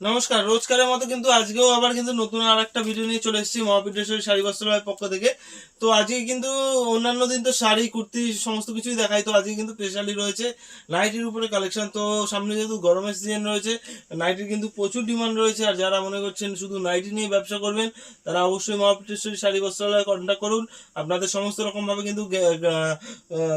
নমস্কার। রোজকারের মতো কিন্তু আজকেও আবার কিন্তু নতুন আর একটা ভিডিও নিয়ে চলে এসেছি মহাবিদ্যালয় শাড়ি বস্ত্রালয়ের পক্ষ থেকে। তো আজকে কিন্তু অন্যান্য দিন তো শাড়ি কুর্তি সমস্ত কিছুই দেখাই, তো আজকে কিন্তু স্পেশালি রয়েছে নাইটির উপরে কালেকশন। তো সামনে যেহেতু গরমের সিজন রয়েছে, নাইটির কিন্তু প্রচুর ডিমান্ড রয়েছে। আর যারা মনে করছেন শুধু নাইটি নিয়ে ব্যবসা করবেন, তারা অবশ্যই মহাবিদ্যালয় শাড়ি বস্ত্রালয়ে কন্ট্যাক্ট করুন। আপনাদের সমস্ত রকম ভাবে কিন্তু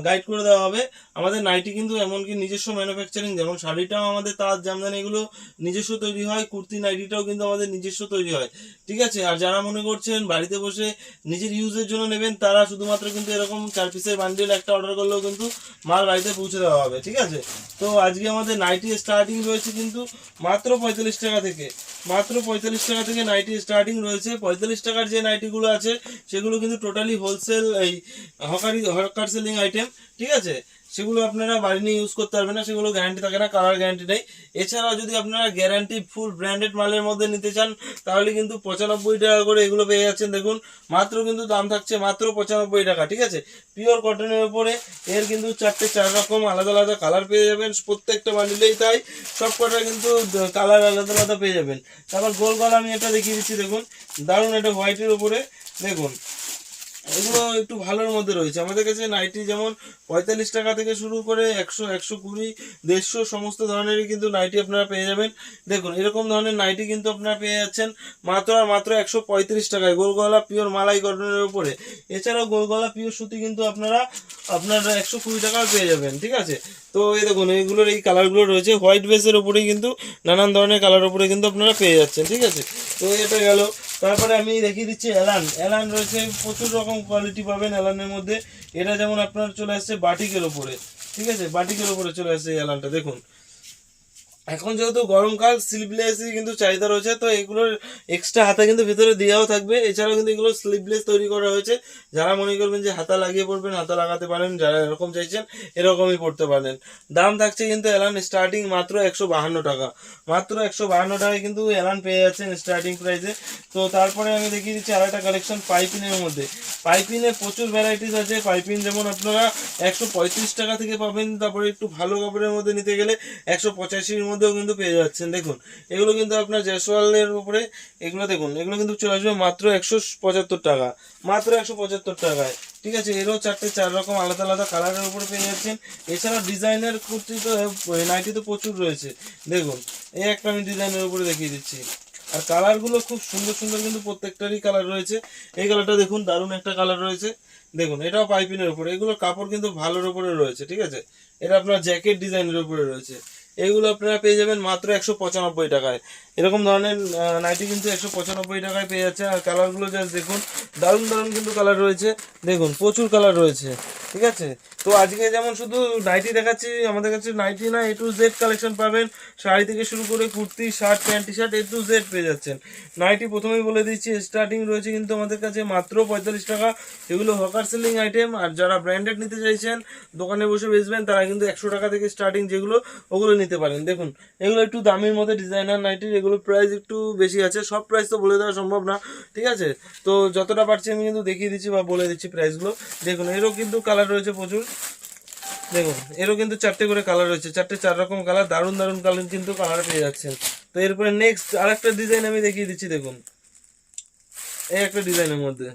গাইড করে দেওয়া হবে। আমাদের নাইটি কিন্তু এমনকি নিজস্ব ম্যানুফ্যাকচারিং, যেমন শাড়িটাও আমাদের তাঁত জামদানি এগুলো নিজস্ব তৈরি হয়, কুর্তি নাইটিটাও কিন্তু আমাদের নিজস্ব তৈরি হয়। ঠিক আছে। আর যারা মনে করছেন বাড়িতে বসে নিজের ইউজের জন্য নেবেন, তারা শুধুমাত্র কিন্তু এরকম 4 পিসের বান্ডিল একটা অর্ডার করলেও কিন্তু মাল বাড়িতে পৌঁছে দেওয়া হবে। ঠিক আছে। তো আজকে আমাদের নাইটি স্টার্টিং রয়েছে কিন্তু মাত্র 45 টাকা থেকে। মাত্র 45 টাকা থেকে নাইটি স্টার্টিং রয়েছে। 45 টাকার যে নাইটিগুলো আছে সেগুলো কিন্তু টোটালি হোলসেল এই হকার সেলিং আইটেম। ঠিক আছে। সেগুলো আপনারা বাড়ি নিয়ে ইউজ করতে পারবেন না, সেগুলো গ্যারান্টি থাকে না, কালার গ্যারান্টি নেই। এছাড়াও যদি আপনারা গ্যারান্টি ফুল ব্র্যান্ডেড মালের মধ্যে নিতে চান, তাহলে কিন্তু 95 টাকা করে এগুলো পেয়ে যাচ্ছেন। দেখুন, মাত্র কিন্তু দাম থাকছে মাত্র 95 টাকা। ঠিক আছে। পিওর কটনের উপরে এর কিন্তু 4 রকম আলাদা আলাদা কালার পেয়ে যাবেন প্রত্যেকটা বান্ডিলেই, তাই সব কটা কিন্তু কালার আলাদা আলাদা পেয়ে যাবেন। তারপর গোল গলা আমি এটা দেখিয়ে দিচ্ছি। দেখুন, দারুণ এটা হোয়াইটের উপরে। দেখুন, এগুলো একটু ভালোর মধ্যে রয়েছে আমাদের কাছে। নাইটি যেমন 45 টাকা থেকে শুরু করে 100, 120, 150 সমস্ত ধরনেরই কিন্তু নাইটি আপনারা পেয়ে যাবেন। দেখুন, এরকম ধরনের নাইটি কিন্তু আপনারা পেয়ে যাচ্ছেন মাত্র আর মাত্র 135 টাকায়, গোলগলা পিওর মালাই কটনের উপরে। এছাড়াও গোলগলা পিওর সুতি কিন্তু আপনারা 120 টাকায় পেয়ে যাবেন। ঠিক আছে। তো এই দেখুন, এইগুলোর এই কালারগুলো রয়েছে হোয়াইট বেসের উপরেই, কিন্তু নানান ধরনের কালার উপরে কিন্তু আপনারা পেয়ে যাচ্ছেন। ঠিক আছে। তো এটা গেল। তারপরে আমি দেখিয়ে দিচ্ছি এলান। এলান রয়েছে, প্রচুর রকম কোয়ালিটি পাবেন এলানের মধ্যে। এটা যেমন আপনার চলে আসছে বাটিকের উপরে। ঠিক আছে। বাটিকের উপরে চলে আসছে এই এলানটা। দেখুন, এখন যেহেতু গরমকাল, স্লিভলেসই কিন্তু চাহিদা রয়েছে, তো এগুলোর এক্সট্রা হাতা কিন্তু ভিতরে দেওয়াও থাকবে। এছাড়াও কিন্তু এগুলো স্লিভলেস তৈরি করা হয়েছে। যারা মনে করবেন যে হাতা লাগিয়ে পড়বেন, হাতা লাগাতে পারেন। যারা এরকম চাইছেন এরকমই পড়তে পারেন। দাম থাকছে কিন্তু এলান স্টার্টিং মাত্র 152 টাকা। মাত্র 152 টাকায় কিন্তু এলান পেয়ে যাচ্ছেন স্টার্টিং প্রাইসে। তো তারপরে আমি দেখিয়ে দিচ্ছি আরেকটা কালেকশন পাইপিনের মধ্যে। পাইপিনে প্রচুর ভ্যারাইটিস আছে। পাইপিন যেমন আপনারা 135 টাকা থেকে পাবেন। তারপরে একটু ভালো কাপড়ের মধ্যে নিতে গেলে 185-র মধ্যেও কিন্তু পেয়ে যাচ্ছেন। দেখুন, এগুলো কিন্তু আপনার জয়সওয়ালের উপরে। এগুলো দেখুন, এগুলো কিন্তু চলে আসবে মাত্র 175 টাকা। মাত্র 175 টাকায়। ঠিক আছে। এরও 4 রকম আলাদা আলাদা কালারের উপরে পেয়ে যাচ্ছেন। এছাড়া ডিজাইনের কুর্তি তো নাইটি তো প্রচুর রয়েছে। দেখুন, এই একটা আমি ডিজাইনের উপরে দেখিয়ে দিচ্ছি। আর কালারগুলো খুব সুন্দর সুন্দর কিন্তু প্রত্যেকটারই কালার রয়েছে। এই কালারটা দেখুন, দারুণ একটা কালার রয়েছে। দেখুন, এটাও পাইপিনের উপরে। এগুলোর কাপড় কিন্তু ভালোর উপরে রয়েছে। ঠিক আছে। এটা আপনার জ্যাকেট ডিজাইনের উপরে রয়েছে। এগুলো আপনারা পেয়ে যাবেন মাত্র 195 টাকায়। এরকম ধরনের নাইটি কিন্তু 195 টাকায় পেয়ে যাচ্ছে। আর কালারগুলো জাস্ট দেখুন, দারুণ দারুণ কিন্তু কালার রয়েছে। দেখুন, প্রচুর কালার রয়েছে। ঠিক আছে। তো আজকে যেমন শুধু নাইটি দেখাচ্ছি, আমাদের কাছে নাইটি না, A to Z কালেকশন পাবেন। শাড়ি থেকে শুরু করে kurti, shirt, pant, T shirt A to Z পেয়ে যাচ্ছেন। নাইটি প্রথমেই বলে দিচ্ছি স্টার্টিং রয়েছে কিন্তু আমাদের কাছে মাত্র 45 টাকা। এগুলো হকার সেলিং আইটেম। আর যারা ব্র্যান্ডেড নিতে চাইছেন, দোকানে বসে বেচবেন, তারা কিন্তু 100 টাকা থেকে স্টার্টিং যেগুলো, ওগুলো নিতে পারেন। দেখুন, এগুলো একটু দামির মধ্যে ডিজাইনার নাইটি, এগুলো প্রাইস একটু বেশি আছে। সব প্রাইস তো বলে দেওয়া সম্ভব না। ঠিক আছে। তো যতটা পারছি আমি কিন্তু দেখিয়ে দিচ্ছি বা বলে দিচ্ছি প্রাইসগুলো। দেখুন, এরও কিন্তু কালার রয়েছে প্রচুর। দেখুন, এরও কিন্তু 4টে করে কালার রয়েছে। 4 রকম কালার, দারুণ দারুণ কালার কিন্তু কালার পেয়ে যাচ্ছেন। তো এরপরে নেক্সট আরেকটা ডিজাইন আমি দেখিয়ে দিচ্ছি। দেখুন, এই একটা ডিজাইনের মধ্যে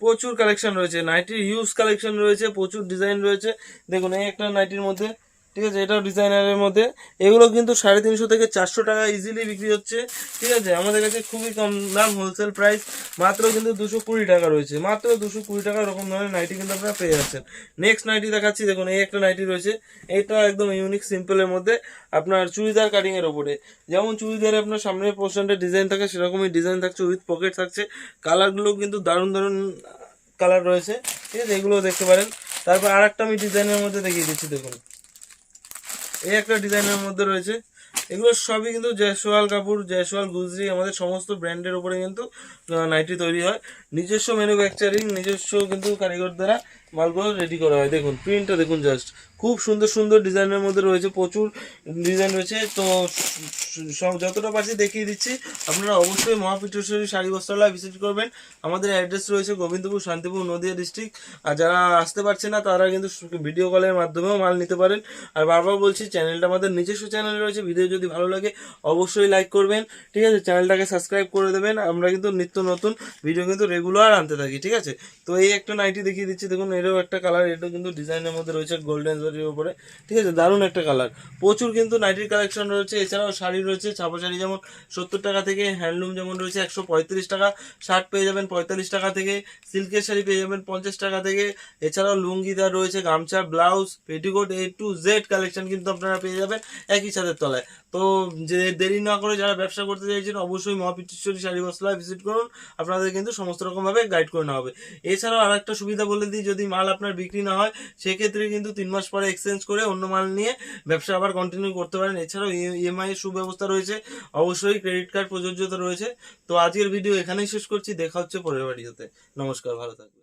প্রচুর কালেকশন রয়েছে। নাইটির হিউজ কালেকশন রয়েছে, প্রচুর ডিজাইন রয়েছে। দেখুন, এই একটা নাইটির মধ্যে। ঠিক আছে। এটাও ডিজাইনারের মধ্যে। এগুলো কিন্তু 350 থেকে 400 টাকা ইজিলি বিক্রি হচ্ছে। ঠিক আছে। আমাদের কাছে খুবই কম দাম, হোলসেল প্রাইস মাত্র কিন্তু 220 টাকা রয়েছে। মাত্র 220 টাকা এরকম ধরনের নাইটি কিন্তু আপনারা পেয়ে যাচ্ছেন। নেক্সট নাইটি দেখাচ্ছি। দেখুন, এই একটা নাইটি রয়েছে। এটা একদম ইউনিক সিম্পলের মধ্যে, আপনার চুড়িদার কাটিং এর ওপরে। যেমন চুড়িদারে আপনার সামনের পোর্শনটা ডিজাইন থাকে, সেরকমই ডিজাইন থাকছে, উইথ পকেট থাকছে। কালারগুলো কিন্তু দারুণ দারুণ কালার রয়েছে। ঠিক আছে। এগুলো দেখতে পারেন। তারপর আর একটা আমি ডিজাইনের মধ্যে দেখিয়ে দিচ্ছি। দেখুন, এই একটা ডিজাইনের মধ্যে রয়েছে। এগুলো সবই কিন্তু জয়সওয়াল কাপড়, জয়সওয়াল, গুজরি, আমাদের সমস্ত ব্র্যান্ডের উপরে কিন্তু নাইটি তৈরি হয়। নিজস্ব ম্যানুফ্যাকচারিং, নিজস্ব কিন্তু কারিগর দ্বারা মালগুলো রেডি করা হয়। দেখুন প্রিন্টটা দেখুন, জাস্ট খুব সুন্দর সুন্দর ডিজাইনের মধ্যে রয়েছে, প্রচুর ডিজাইন রয়েছে। তো সব যতটা পারছি দেখিয়ে দিচ্ছি। আপনারা অবশ্যই মহাপীঠেশ্বরী শাড়ি বস্ত্রালয় ভিজিট করবেন। আমাদের অ্যাড্রেস রয়েছে গোবিন্দপুর, শান্তিপুর, নদিয়া ডিস্ট্রিক্ট। আর যারা আসতে পারছে না তারা কিন্তু ভিডিও কলের মাধ্যমেও মাল নিতে পারেন। আর বারবার বলছি, চ্যানেলটা আমাদের নিজস্ব চ্যানেল রয়েছে, ভিডিও যদি ভালো লাগে অবশ্যই লাইক করবেন, ঠিক আছে, চ্যানেলটাকে সাবস্ক্রাইব করে দেবেন। আমরা কিন্তু নিত্য নতুন ভিডিও কিন্তু রেগুলার আনতে থাকি, ঠিক আছে। তো এই একটা নাইটি দেখিয়ে দিচ্ছি, দেখুন এরও একটা কালার, এটাও কিন্তু ডিজাইনের মধ্যে রয়েছে গোল্ডেন জরির উপরে, ঠিক আছে, দারুণ একটা কালার। প্রচুর কিন্তু নাইটির কালেকশন রয়েছে। এছাড়াও শাড়ি রয়েছে, ছাপা শাড়ি যেমন 70 টাকা থেকে, হ্যান্ডলুম যেমন রয়েছে 135 টাকা, শার্ট পেয়ে যাবেন 45 টাকা থেকে, সিল্কের শাড়ি পেয়ে যাবেন 50 টাকা থেকে। এছাড়াও লুঙ্গিদার রয়েছে, গামছা, blouse, petticoat, A to Z collection কিন্তু আপনারা পেয়ে যাবেন একই ছাদের তলায়। তো যে দেরি না করে যারা ব্যবসা করতে চাইছেন অবশ্যই মহাপীঠেশ্বরী শাড়ি বস্ত্রালয় ভিজিট করুন, আপনাদের কিন্তু সমস্ত রকম ভাবে গাইড করে নেওয়া হবে। এছাড়াও আর একটা সুবিধা বলে দিই, যদি মাল আপনার বিক্রি না হয় সেক্ষেত্রে কিন্তু 3 মাস পরে এক্সচেঞ্জ করে অন্য মাল নিয়ে ব্যবসা আবার কন্টিনিউ করতে পারেন। এছাড়াও ইএমআই এর সুব্যবস্থা রয়েছে, অবশ্যই ক্রেডিট কার্ড প্রযোজ্যতা রয়েছে। তো আজকের ভিডিও এখানেই শেষ করছি, দেখা হচ্ছে পরের ভিডিওতে। নমস্কার, ভালো থাকবেন।